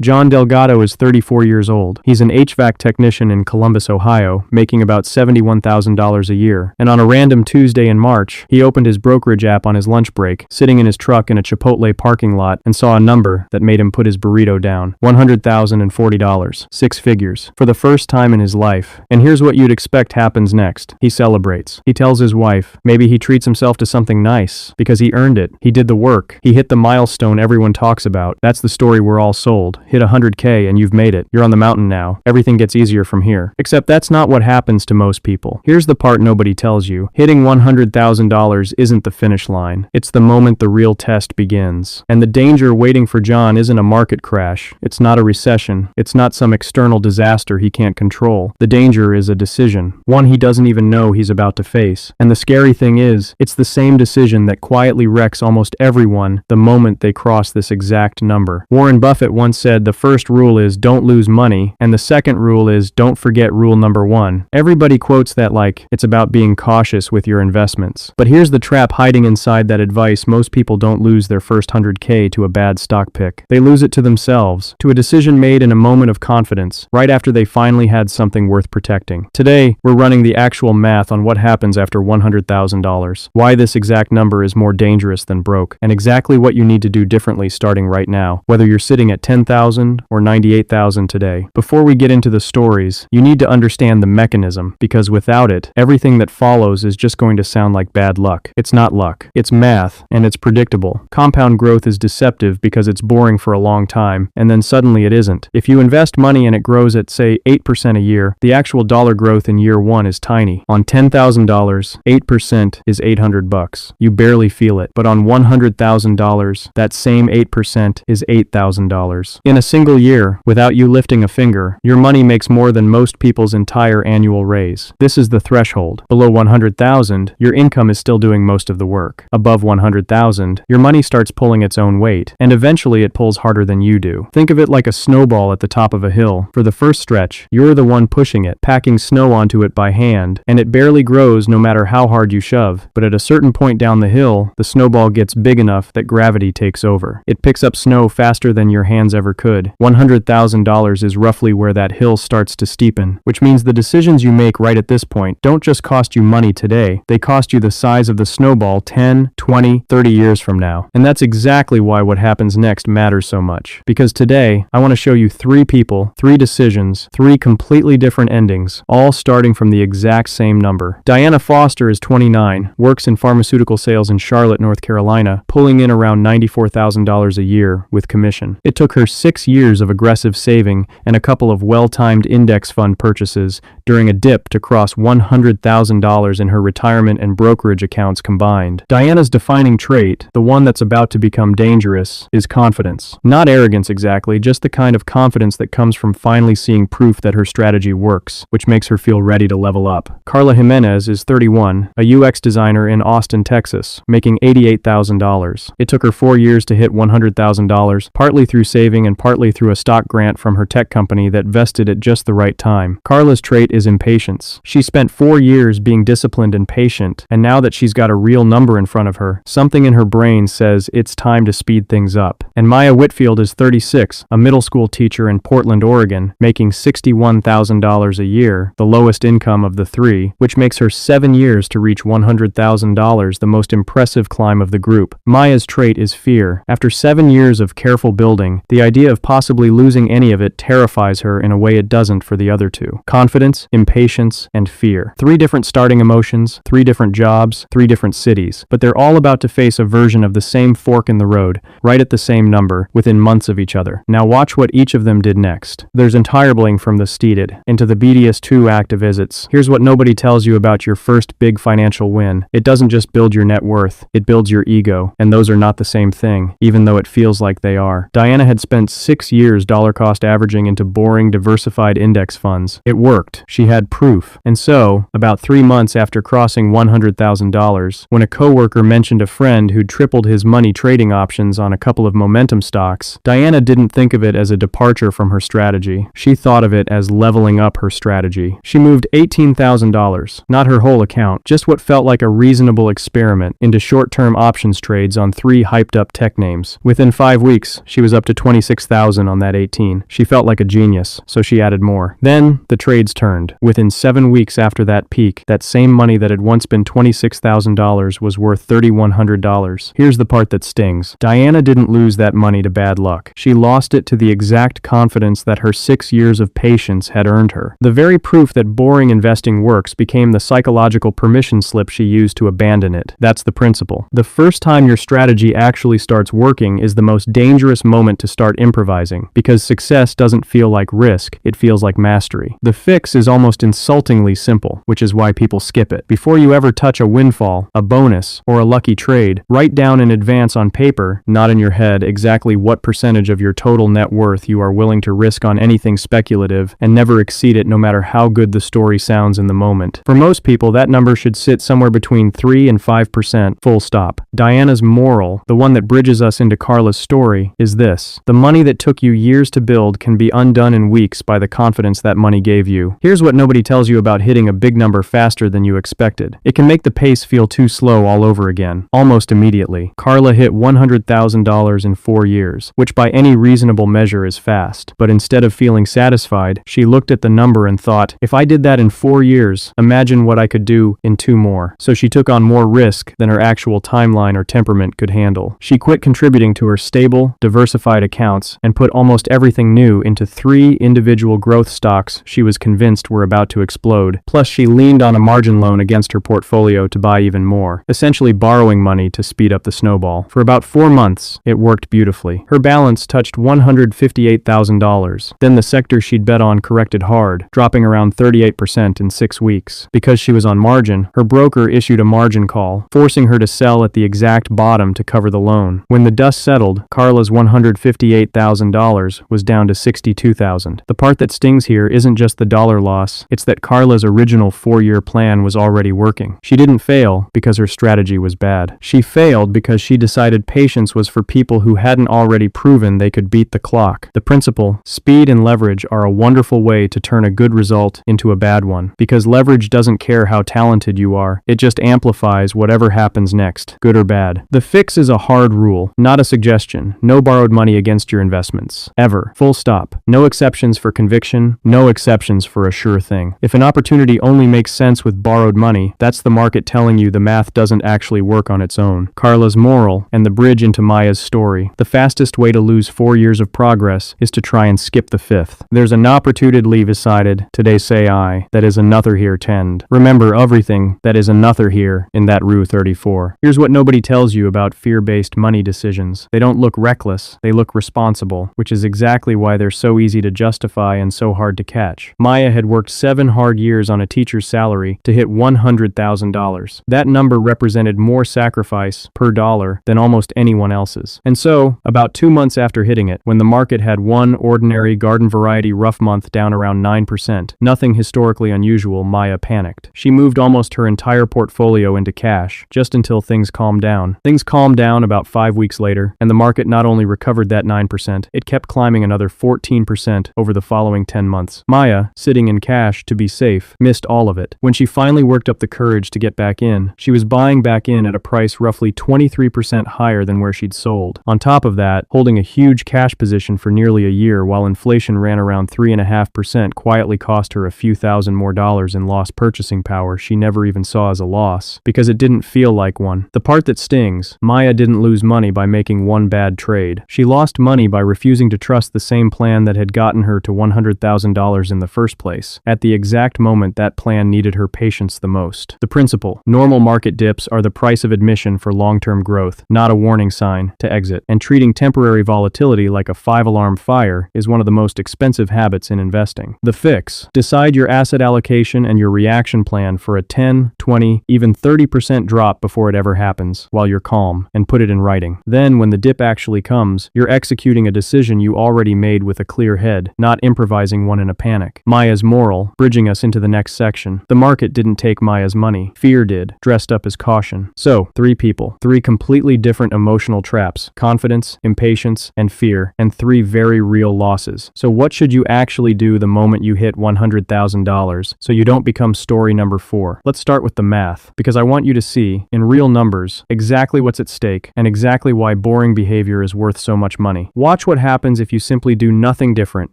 John Delgado is 34 years old. He's an HVAC technician in Columbus, Ohio, making about $71,000 a year. And on a random Tuesday in March, he opened his brokerage app on his lunch break, sitting in his truck in a Chipotle parking lot, and saw a number that made him put his burrito down. $100,040. 6 figures. For the first time in his life. And here's what you'd expect happens next. He celebrates. He tells his wife. Maybe he treats himself to something nice. Because he earned it. He did the work. He hit the milestone everyone talks about. That's the story we're all sold. Hit 100K and you've made it. You're on the mountain now. Everything gets easier from here. Except that's not what happens to most people. Here's the part nobody tells you. Hitting $100,000 isn't the finish line. It's the moment the real test begins. And the danger waiting for John isn't a market crash. It's not a recession. It's not some external disaster he can't control. The danger is a decision. One he doesn't even know he's about to face. And the scary thing is, it's the same decision that quietly wrecks almost everyone the moment they cross this exact number. Warren Buffett once said the first rule is don't lose money, and the second rule is don't forget rule number 1. Everybody quotes that like it's about being cautious with your investments. But here's the trap hiding inside that advice. Most people don't lose their first 100K to a bad stock pick. They lose it to themselves, to a decision made in a moment of confidence, right after they finally had something worth protecting. Today, we're running the actual math on what happens after $100,000, why this exact number is more dangerous than broke, and exactly what you need to do differently starting right now, whether you're sitting at 10,000 or 98,000 today. Before we get into the stories, you need to understand the mechanism, because without it, everything that follows is just going to sound like bad luck. It's not luck. It's math, and it's predictable. Compound growth is deceptive because it's boring for a long time, and then suddenly it isn't. If you invest money and it grows at, say, 8% a year, the actual dollar growth in year 1 is tiny. On $10,000, 8% is $800. You barely feel it. But on $100,000, that same 8% is $8,000. In a single year, without you lifting a finger, your money makes more than most people's entire annual raise. This is the threshold. Below 100,000, your income is still doing most of the work. Above 100,000, your money starts pulling its own weight, and eventually it pulls harder than you do. Think of it like a snowball at the top of a hill. For the first stretch, you're the one pushing it, packing snow onto it by hand, and it barely grows no matter how hard you shove. But at a certain point down the hill, the snowball gets big enough that gravity takes over. It picks up snow faster than your hands ever could. $100,000 is roughly where that hill starts to steepen, which means the decisions you make right at this point don't just cost you money today, they cost you the size of the snowball 10, 20, 30 years from now. And that's exactly why what happens next matters so much. Because today, I want to show you 3 people, 3 decisions, 3 completely different endings, all starting from the exact same number. Diana Foster is 29, works in pharmaceutical sales in Charlotte, North Carolina, pulling in around $94,000 a year with commission. It took her 6 years of aggressive saving and a couple of well-timed index fund purchases during a dip to cross $100,000 in her retirement and brokerage accounts combined. Diana's defining trait, the one that's about to become dangerous, is confidence. Not arrogance exactly, just the kind of confidence that comes from finally seeing proof that her strategy works, which makes her feel ready to level up. Carla Jimenez is 31, a UX designer in Austin, Texas, making $88,000. It took her 4 years to hit $100,000, partly through saving and partly through a stock grant from her tech company that vested at just the right time. Carla's trait is impatience. She spent 4 years being disciplined and patient, and now that she's got a real number in front of her, something in her brain says it's time to speed things up. And Maya Whitfield is 36, a middle school teacher in Portland, Oregon, making $61,000 a year, the lowest income of the 3, which makes her 7 years to reach $100,000, the most impressive climb of the group. Maya's trait is fear. After 7 years of careful building, the idea of possibly losing any of it terrifies her in a way it doesn't for the other 2. Confidence, impatience, and fear. 3 different starting emotions, 3 different jobs, 3 different cities, but they're all about to face a version of the same fork in the road, right at the same number, within months of each other. Now watch what each of them did next. There's entirely from the steeded into the BDS2 active visits. Here's what nobody tells you about your first big financial win. It doesn't just build your net worth, it builds your ego, and those are not the same thing, even though it feels like they are. Diana had spent 6 years dollar cost averaging into boring, diversified index funds. It worked. She had proof. And so, about 3 months after crossing $100,000, when a coworker mentioned a friend who'd tripled his money trading options on a couple of momentum stocks, Diana didn't think of it as a departure from her strategy. She thought of it as leveling up her strategy. She moved $18,000, not her whole account, just what felt like a reasonable experiment, into short-term options trades on 3 hyped-up tech names. Within 5 weeks, she was up to $26,000 on that 18. She felt like a genius, so she added more. Then, the trades turned. Within 7 weeks after that peak, that same money that had once been $26,000 was worth $3,100. Here's the part that stings. Diana didn't lose that money to bad luck. She lost it to the exact confidence that her 6 years of patience had earned her. The very proof that boring investing works became the psychological permission slip she used to abandon it. That's the principle. The first time your strategy actually starts working is the most dangerous moment to start improvising, because success doesn't feel like risk, it feels like mastery. The fix is almost insultingly simple, which is why people skip it. Before you ever touch a windfall, a bonus, or a lucky trade, write down in advance on paper, not in your head, exactly what percentage of your total net worth you are willing to risk on anything speculative, and never exceed it no matter how good the story sounds in the moment. For most people, that number should sit somewhere between 3 and 5%, full stop. Diana's moral, the one that bridges us into Carla's story, is this: the money that took you years to build can be undone in weeks by the confidence that money gave you. Here's what nobody tells you about hitting a big number faster than you expected. It can make the pace feel too slow all over again, almost immediately. Carla hit $100,000 in 4 years, which by any reasonable measure is fast. But instead of feeling satisfied, she looked at the number and thought, if I did that in 4 years, imagine what I could do in 2 more. So she took on more risk than her actual timeline or temperament could handle. She quit contributing to her stable, diversified accounts and put almost everything new into 3 individual growth stocks she was convinced were about to explode. Plus, she leaned on a margin loan against her portfolio to buy even more, essentially borrowing money to speed up the snowball. For about 4 months, it worked beautifully. Her balance touched $158,000. Then the sector she'd bet on corrected hard, dropping around 38% in 6 weeks. Because she was on margin, her broker issued a margin call, forcing her to sell at the exact bottom to cover the loan. When the dust settled, Carla's $158,000 was down to $62,000. The part that stings here isn't just the dollar loss, it's that Carla's original 4-year plan was already working. She didn't fail because her strategy was bad. She failed because she decided patience was for people who hadn't already proven they could beat the clock. The principle, speed and leverage are a wonderful way to turn a good result into a bad one, because leverage doesn't care how talented you are, it just amplifies whatever happens next, good or bad. The fix is a hard rule, not a suggestion. No borrowed money against your investments. Ever. Full stop. No exceptions for conviction, no exceptions for a sure thing. If an opportunity only makes sense with borrowed money, that's the market telling you the math doesn't actually work on its own. Carla's moral, and the bridge into Maya's story. The fastest way to lose 4 years of progress is to try and skip the 5th. There's an opportunity decided, today say I, that is another here tend. Remember everything that is another here in that Rule 34. Here's what nobody tells you about fear-based money decisions. They don't look reckless, they look responsible, which is exactly why they're so easy to justify and so hard to catch. Maya had worked 7 hard years on a teacher's salary to hit $100,000. That number represented more sacrifice per dollar than almost anyone else's. And so, about 2 months after hitting it, when the market had one ordinary garden variety rough month down around 9%, nothing historically unusual, Maya panicked. She moved almost her entire portfolio into cash, just until things calmed down. Things calmed down about 5 weeks later, and the market not only recovered that 9%, it kept climbing another 14% over the following 10 months. Maya, sitting in cash to be safe, missed all of it. When she finally worked up the courage to get back in, she was buying back in at a price roughly 23% higher than where she'd sold. On top of that, holding a huge cash position for nearly a year while inflation ran around 3.5% quietly cost her a few thousand more dollars in lost purchasing power she never even saw as a loss, because it didn't feel like one. The part that stings, Maya didn't lose money by making one bad trade. She lost money by refusing to trust the same plan that had gotten her to $100,000 in the first place, at the exact moment that plan needed her patience the most. The principle, normal market dips are the price of admission for long-term growth, not a warning sign to exit, and treating temporary volatility like a 5-alarm fire is one of the most expensive habits in investing. The fix, decide your asset allocation and your reaction plan for a 10, 20, even 30% drop before it ever happens, while you're calm, and put it in writing. Then, when the dip actually comes, you're executing a decision you already made with a clear head, not improvising one in a panic. Maya's moral moral, bridging us into the next section. The market didn't take Maya's money. Fear did, dressed up as caution. So, 3 people, 3 completely different emotional traps: confidence, impatience, and fear, and 3 very real losses. So what should you actually do the moment you hit $100,000 so you don't become story number 4? Let's start with the math, because I want you to see, in real numbers, exactly what's at stake and exactly why boring behavior is worth so much money. Watch what happens if you simply do nothing different: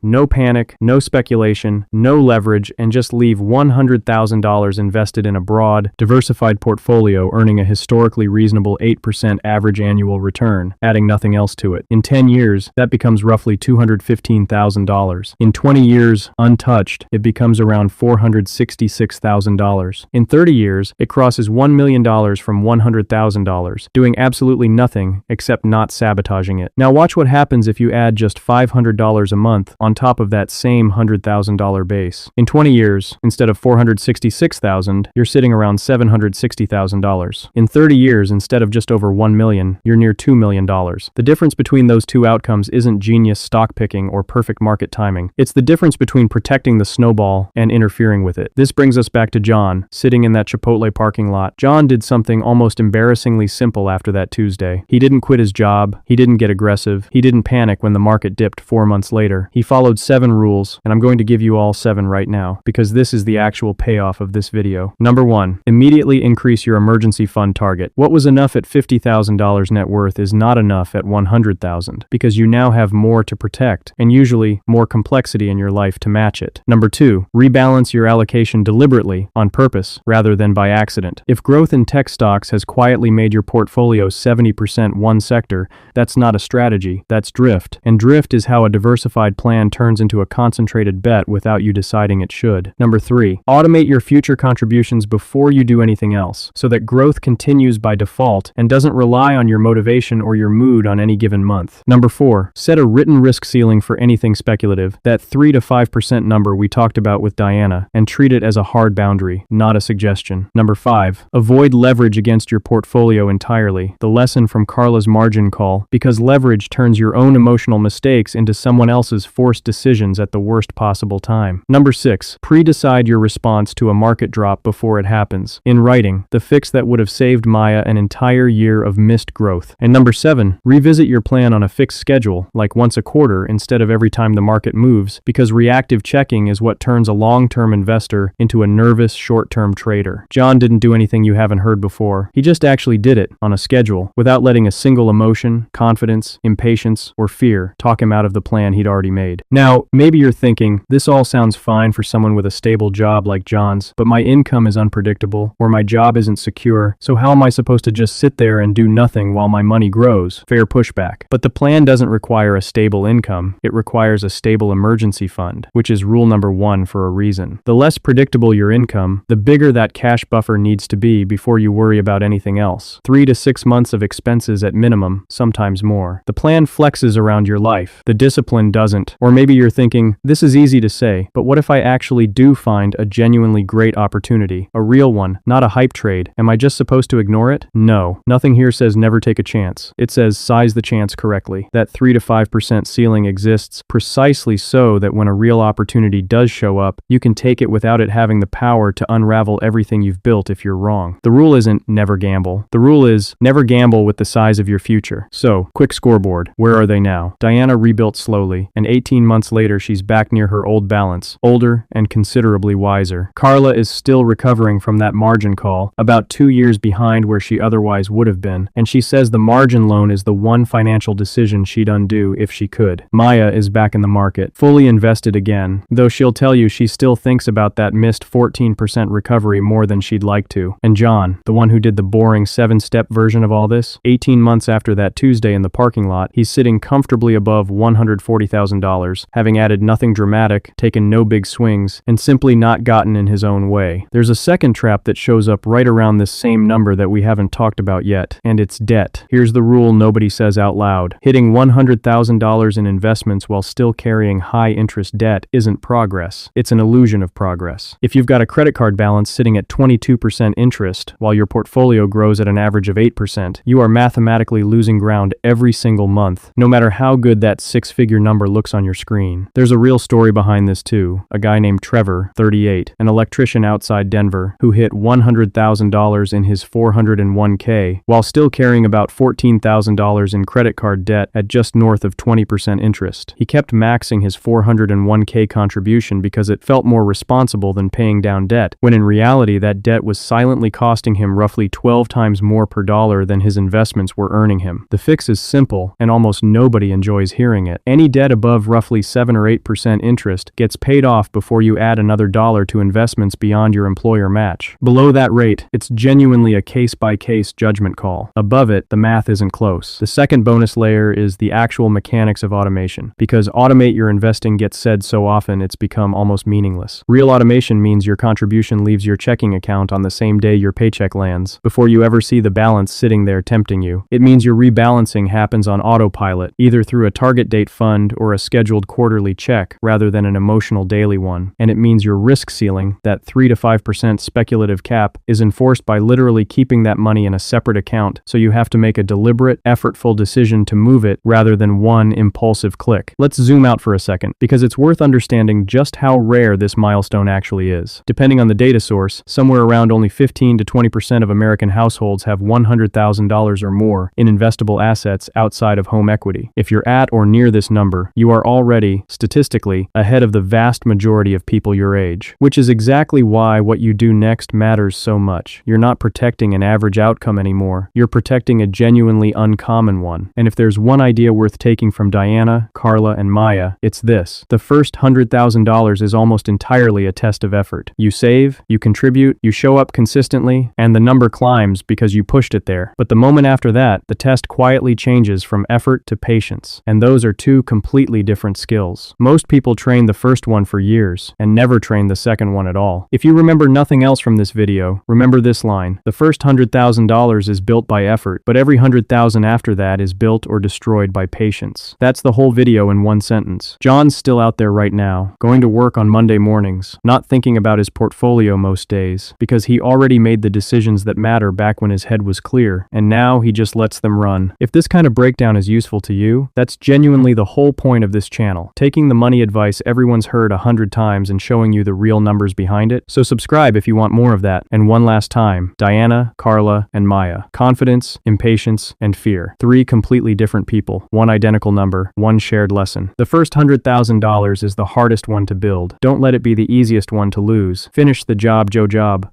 no panic, no speculation, no leverage, and just leave $100,000 invested in a broad, diversified portfolio earning a historically reasonable 8% average annual return, adding nothing else to it. In 10 years, that becomes roughly $215,000. In 20 years, untouched, it becomes around $466,000. In 30 years, it crosses $1 million from $100,000, doing absolutely nothing except not sabotaging it. Now watch what happens if you add just $500 a month on top of that same $100,000 base. In 20 years, instead of $466,000, you're sitting around $760,000. In 30 years, instead of just over $1 million, you're near $2 million. The difference between those two outcomes isn't genius stock picking or perfect market timing. It's the difference between protecting the snowball and interfering with it. This brings us back to John, sitting in that Chipotle parking lot. John did something almost embarrassingly simple after that Tuesday. He didn't quit his job. He didn't get aggressive. He didn't panic when the market dipped 4 months later. He followed 7 rules, and I'm going to give you all 7 right now, because this is the actual payoff of this video. Number 1, immediately increase your emergency fund target. What was enough at $50,000 net worth is not enough at $100,000, because you now have more to protect, and usually more complexity in your life to match it. Number 2, rebalance your allocation deliberately, on purpose, rather than by accident. If growth in tech stocks has quietly made your portfolio 70% one sector, that's not a strategy, that's drift. And drift is how a diversified plan turns into a concentrated bet without you deciding it should. Number 3, automate your future contributions before you do anything else, so that growth continues by default and doesn't rely on your motivation or your mood on any given month. Number 4, set a written risk ceiling for anything speculative, that 3 to 5% number we talked about with Diana, and treat it as a hard boundary, not a suggestion. Number 5, avoid leverage against your portfolio entirely, the lesson from Carla's margin call, because leverage turns your own emotional mistakes into someone else's forced decisions at the worst possible time. Number 6, pre-decide your response to a market drop before it happens. In writing, the fix that would have saved Maya an entire year of missed growth. And number 7, revisit your plan on a fixed schedule, like once a quarter instead of every time the market moves, because reactive checking is what turns a long-term investor into a nervous short-term trader. John didn't do anything you haven't heard before. He just actually did it, on a schedule, without letting a single emotion, confidence, impatience, or fear talk him out of the plan he'd already made. Now, maybe you're thinking, this all sounds fine for someone with a stable job like John's, but my income is unpredictable, or my job isn't secure, so how am I supposed to just sit there and do nothing while my money grows? Fair pushback. But the plan doesn't require a stable income, it requires a stable emergency fund, which is rule number 1 for a reason. The less predictable your income, the bigger that cash buffer needs to be before you worry about anything else. 3 to 6 months of expenses at minimum, sometimes more. The plan flexes around your life, the discipline doesn't. Or maybe you're thinking, this is easy to say, but what if I actually do find a genuinely great opportunity, a real one, not a hype trade? Am I just supposed to ignore it? No. Nothing here says never take a chance. It says size the chance correctly. That 3 to 5% ceiling exists precisely so that when a real opportunity does show up, you can take it without it having the power to unravel everything you've built if you're wrong. The rule isn't never gamble. The rule is never gamble with the size of your future. So, quick scoreboard. Where are they now? Diana rebuilt slowly, and 18 months later she's back near her old balance, older and considerably wiser. Carla is still recovering from that margin call, about 2 years behind where she otherwise would have been, and she says the margin loan is the one financial decision she'd undo if she could. Maya is back in the market, fully invested again, though she'll tell you she still thinks about that missed 14% recovery more than she'd like to. And John, the one who did the boring 7-step version of all this, 18 months after that Tuesday in the parking lot, he's sitting comfortably above $140,000, having added nothing dramatic, taken no big swings, and simply not gotten in his own way. There's a second trap that shows up right around this same number that we haven't talked about yet, and it's debt. Here's the rule nobody says out loud. Hitting $100,000 in investments while still carrying high-interest debt isn't progress. It's an illusion of progress. If you've got a credit card balance sitting at 22% interest while your portfolio grows at an average of 8%, you are mathematically losing ground every single month, no matter how good that 6-figure number looks on your screen. There's a real story behind this too. a guy named Trevor, 38, an electrician outside Denver, who hit $100,000 in his 401k while still carrying about $14,000 in credit card debt at just north of 20% interest. He kept maxing his 401k contribution because it felt more responsible than paying down debt, when in reality that debt was silently costing him roughly 12 times more per dollar than his investments were earning him. The fix is simple, and almost nobody enjoys hearing it. Any debt above roughly 7 or 8% interest gets paid off before you add another dollar to investments beyond your employer match. Below that rate, it's genuinely a case-by-case judgment call. Above it, the math isn't close. The second bonus layer is the actual mechanics of automation. Because automate your investing gets said so often, it's become almost meaningless. Real automation means your contribution leaves your checking account on the same day your paycheck lands, before you ever see the balance sitting there tempting you. It means your rebalancing happens on autopilot, either through a target date fund or a scheduled quarterly check, rather than an emotional daily one. And it means your risk ceiling, that 3 to 5% speculative cap, is enforced by literally keeping that money in a separate account, so you have to make a deliberate, effortful decision to move it rather than one impulsive click. Let's zoom out for a second, because it's worth understanding just how rare this milestone actually is. Depending on the data source, somewhere around only 15 to 20% of American households have $100,000 or more in investable assets outside of home equity. If you're at or near this number, you are already, statistically, ahead of the vast majority of people your age. Which is exactly why what you do next matters so much. You're not protecting an average outcome anymore. You're protecting a genuinely uncommon one. And if there's one idea worth taking from Diana, Carla, and Maya, it's this. The first $100,000 is almost entirely a test of effort. You save, you contribute, you show up consistently, and the number climbs because you pushed it there. But the moment after that, the test quietly changes from effort to patience. And those are two completely different skills. Most people train the first one for years and never train the second one at all. If you remember nothing else from this video, remember this line. The first $100,000 is built by effort, but every $100,000 after that is built or destroyed by patience. That's the whole video in one sentence. John's still out there right now, going to work on Monday mornings, not thinking about his portfolio most days, because he already made the decisions that matter back when his head was clear, and now he just lets them run. If this kind of breakdown is useful to you, that's genuinely the whole point of this channel. Taking the money advice everyone's heard 100 times and showing you the real numbers behind it. So subscribe if you want more of that. And one last time, Diana, Carla, and Maya. Confidence, impatience, and fear. 3 completely different people. One identical number, one shared lesson. The first $100,000 is the hardest one to build. Don't let it be the easiest one to lose. Finish the job, Joe Job.